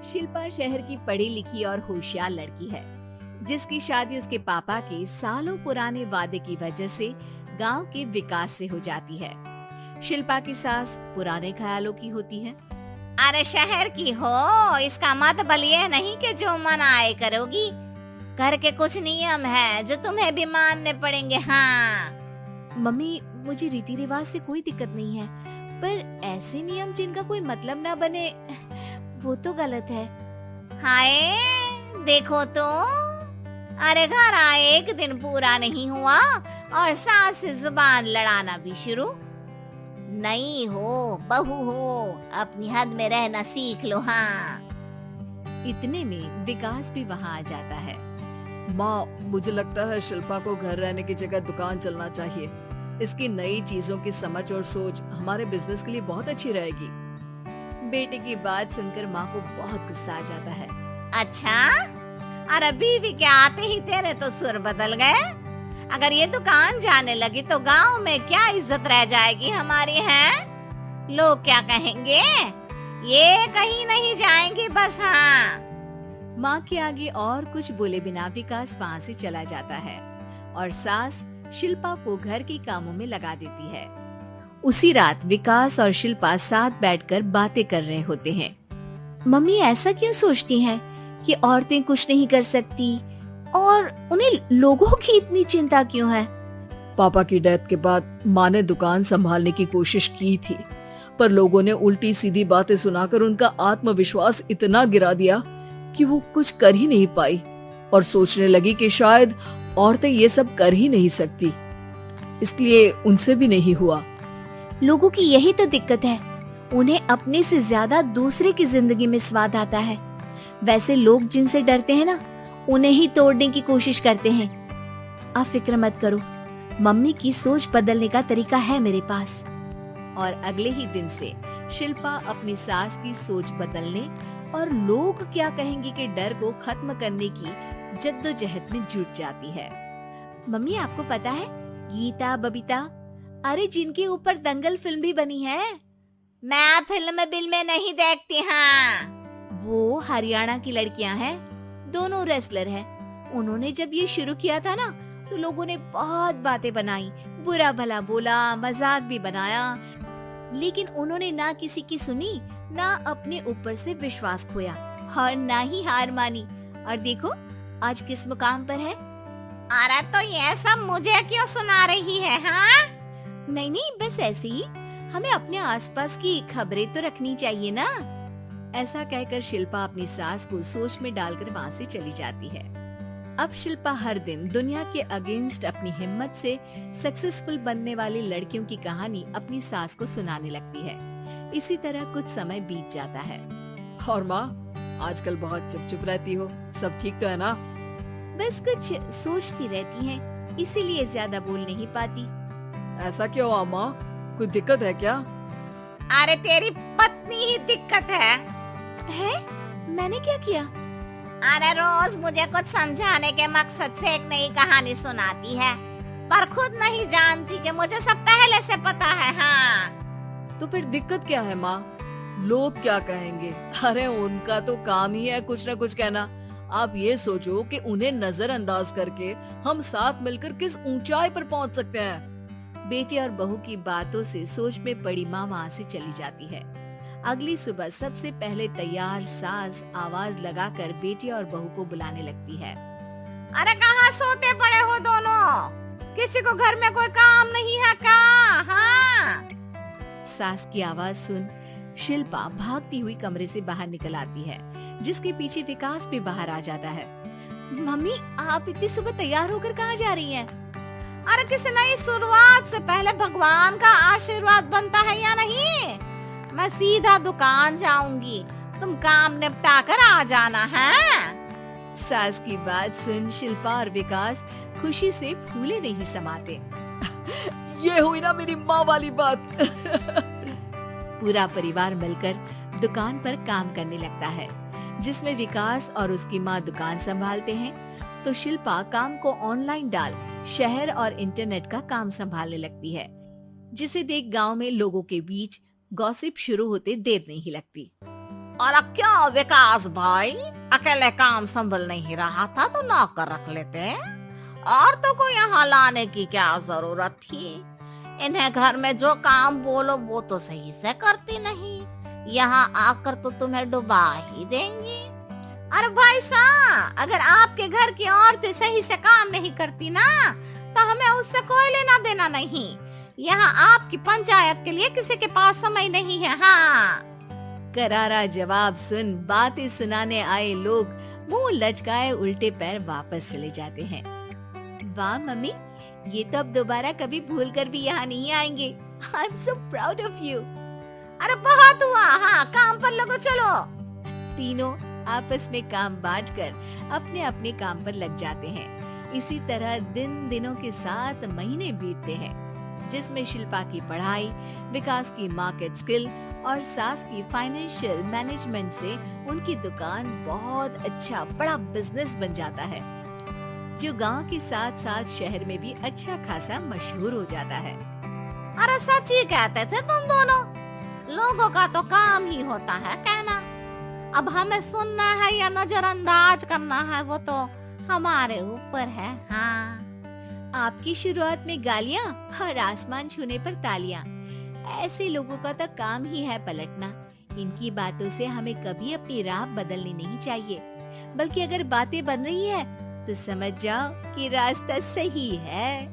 शिल्पा शहर की पढ़ी लिखी और होशियार लड़की है, जिसकी शादी उसके पापा के सालों पुराने वादे की वजह से गांव के विकास से हो जाती है। शिल्पा की सास पुराने ख्यालों की होती है। अरे शहर की हो, इसका मतलब ये नहीं कि जो मन आए करोगी। घर के कुछ नियम है जो तुम्हें भी मानने पड़ेंगे। हाँ मम्मी, मुझे रीति रिवाज से कोई दिक्कत नहीं है, पर ऐसे नियम जिनका कोई मतलब ना बने वो तो गलत है। हाय, देखो तो, अरे घर आए एक दिन पूरा नहीं हुआ और सास से जुबान लड़ाना भी शुरू। नहीं हो, बहू हो, अपनी हद में रहना सीख लो। हाँ इतने में विकास भी वहाँ आ जाता है। माँ, मुझे लगता है शिल्पा को घर रहने की जगह दुकान चलना चाहिए। इसकी नई चीजों की समझ और सोच हमारे बिजनेस के लिए बहुत अच्छी रहेगी। बेटे की बात सुनकर माँ को बहुत गुस्सा आ जाता है। अच्छा, अरे बीवी के आते ही तेरे तो सुर बदल गए। अगर ये दुकान जाने लगी तो गांव में क्या इज्जत रह जाएगी हमारी है? लोग क्या कहेंगे? ये कहीं नहीं जाएंगे बस। हाँ माँ के आगे और कुछ बोले बिना विकास वहाँ से चला जाता है और सास शिल्पा को घर के कामों में लगा देती है। उसी रात विकास और शिल्पा साथ बैठकर बातें कर रहे होते हैं। मम्मी ऐसा क्यों सोचती हैं कि औरतें कुछ नहीं कर सकती और उन्हें लोगों की इतनी चिंता क्यों है? पापा की डेथ के बाद माँ ने दुकान संभालने की कोशिश की थी, पर लोगों ने उल्टी सीधी बातें सुनाकर उनका आत्मविश्वास इतना गिरा दिया कि वो कुछ कर ही नहीं पाई और सोचने लगी कि शायद औरतें ये सब कर ही नहीं सकती, इसलिए उनसे भी नहीं हुआ। लोगों की यही तो दिक्कत है, उन्हें अपने से ज्यादा दूसरे की जिंदगी में स्वाद आता है। वैसे लोग जिनसे डरते हैं ना, उन्हें ही तोड़ने की कोशिश करते हैं। आप फिक्र मत करो, मम्मी की सोच बदलने का तरीका है मेरे पास। और अगले ही दिन से शिल्पा अपनी सास की सोच बदलने और लोग क्या कहेंगे के डर को खत्म करने की जद्दोजहद में जुट जाती है। मम्मी, आपको पता है गीता, बबीता, अरे जिनके ऊपर दंगल फिल्म भी बनी है। मैं फिल्म बिल में नहीं देखती। हाँ वो हरियाणा की लड़कियां हैं, दोनों रेसलर हैं। उन्होंने जब ये शुरू किया था ना, तो लोगों ने बहुत बातें बनाई, बुरा भला बोला, मजाक भी बनाया, लेकिन उन्होंने ना किसी की सुनी, ना अपने ऊपर से विश्वास खोया और ना ही हार मानी। और देखो आज किस मुकाम पर है। अरे तो ये सब मुझे क्यों सुना रही है? हाँ नहीं नहीं, बस ऐसे ही, हमें अपने आसपास की खबरें तो रखनी चाहिए ना। ऐसा कहकर शिल्पा अपनी सास को सोच में डालकर वहाँ से चली जाती है। अब शिल्पा हर दिन दुनिया के अगेंस्ट अपनी हिम्मत से सक्सेसफुल बनने वाली लड़कियों की कहानी अपनी सास को सुनाने लगती है। इसी तरह कुछ समय बीत जाता है। और माँ, आजकल बहुत चुप रहती हो, सब ठीक तो है ना? बस कुछ सोचती रहती हैं, इसीलिए ज्यादा बोल नहीं पाती। ऐसा क्यों हुआ माँ, कोई दिक्कत है क्या? अरे तेरी पत्नी ही दिक्कत है। मैंने क्या किया? अरे रोज मुझे कुछ समझाने के मकसद से एक नई कहानी सुनाती है, पर खुद नहीं जानती कि मुझे सब पहले से पता है। हाँ तो फिर दिक्कत क्या है माँ? लोग क्या कहेंगे? अरे उनका तो काम ही है कुछ न कुछ कहना। आप ये सोचो कि उन्हें नजरअंदाज करके हम साथ मिलकर किस ऊंचाई पर पहुंच सकते हैं। बेटे और बहू की बातों से सोच में पड़ी माँ वहाँ से चली जाती है। अगली सुबह सबसे पहले तैयार सास आवाज लगाकर बेटे और बहू को बुलाने लगती है। अरे कहाँ सोते पड़े हो दोनों? किसी को घर में कोई काम नहीं है क्या? हाँ सास की आवाज सुन शिल्पा भागती हुई कमरे से बाहर निकल आती है, जिसके पीछे विकास भी बाहर आ जाता है। मम्मी, आप इतनी सुबह तैयार होकर कहाँ जा रही हैं? अरे किसी नई शुरुआत से पहले भगवान का आशीर्वाद बनता है या नहीं? मैं सीधा दुकान जाऊंगी, तुम काम निपटा कर आ जाना है। सास की बात सुन शिल्पा और विकास खुशी से फूले नहीं समाते। ये हुई ना मेरी माँ वाली बात। पूरा परिवार मिलकर दुकान पर काम करने लगता है, जिसमें विकास और उसकी माँ दुकान संभालते हैं, तो शिल्पा काम को ऑनलाइन डाल शहर और इंटरनेट का काम संभालने लगती है, जिसे देख गांव में लोगों के बीच गॉसिप शुरू होते देर नहीं लगती। और अब क्या विकास भाई, अकेले काम संभल नहीं रहा था तो नौकर रख लेते। और तो को यहाँ लाने की क्या जरूरत थी? इन्हें घर में जो काम बोलो वो तो सही से करती नहीं, यहाँ आकर तो तुम्हें डुबा ही देंगी। अरे भाई साहब, अगर आपके घर की औरतें सही से काम नहीं करती ना तो हमें उससे कोई लेना देना नहीं। यहाँ आपकी पंचायत के लिए किसी के पास समय नहीं है। हाँ, करारा जवाब सुन बातें सुनाने आए लोग मुंह लचकाए उल्टे पैर वापस चले जाते हैं। वाह मम्मी, ये तो अब दोबारा कभी भूल कर भी यहाँ नहीं आएंगे। I am so proud of you. अरे बहुत हुआ, हाँ काम पर लगो चलो। तीनों आपस में काम बांटकर अपने अपने काम पर लग जाते हैं। इसी तरह दिनों के साथ महीने बीतते हैं, जिसमें शिल्पा की पढ़ाई, विकास की मार्केट स्किल और सास की फाइनेंशियल मैनेजमेंट से उनकी दुकान बहुत अच्छा बड़ा बिजनेस बन जाता है, जो गांव के साथ साथ शहर में भी अच्छा खासा मशहूर हो जाता है। अरे सच ही कहते थे तुम दोनों, लोगों का तो काम ही होता है कहना। अब हमें सुनना है या नजरअंदाज करना है वो तो हमारे ऊपर है। हाँ, आपकी शुरुआत में गालियाँ और आसमान छूने पर तालियां, ऐसे लोगों का तो काम ही है पलटना। इनकी बातों से हमें कभी अपनी राह बदलनी नहीं चाहिए, बल्कि अगर बातें बन रही है तो समझ जाओ कि रास्ता सही है।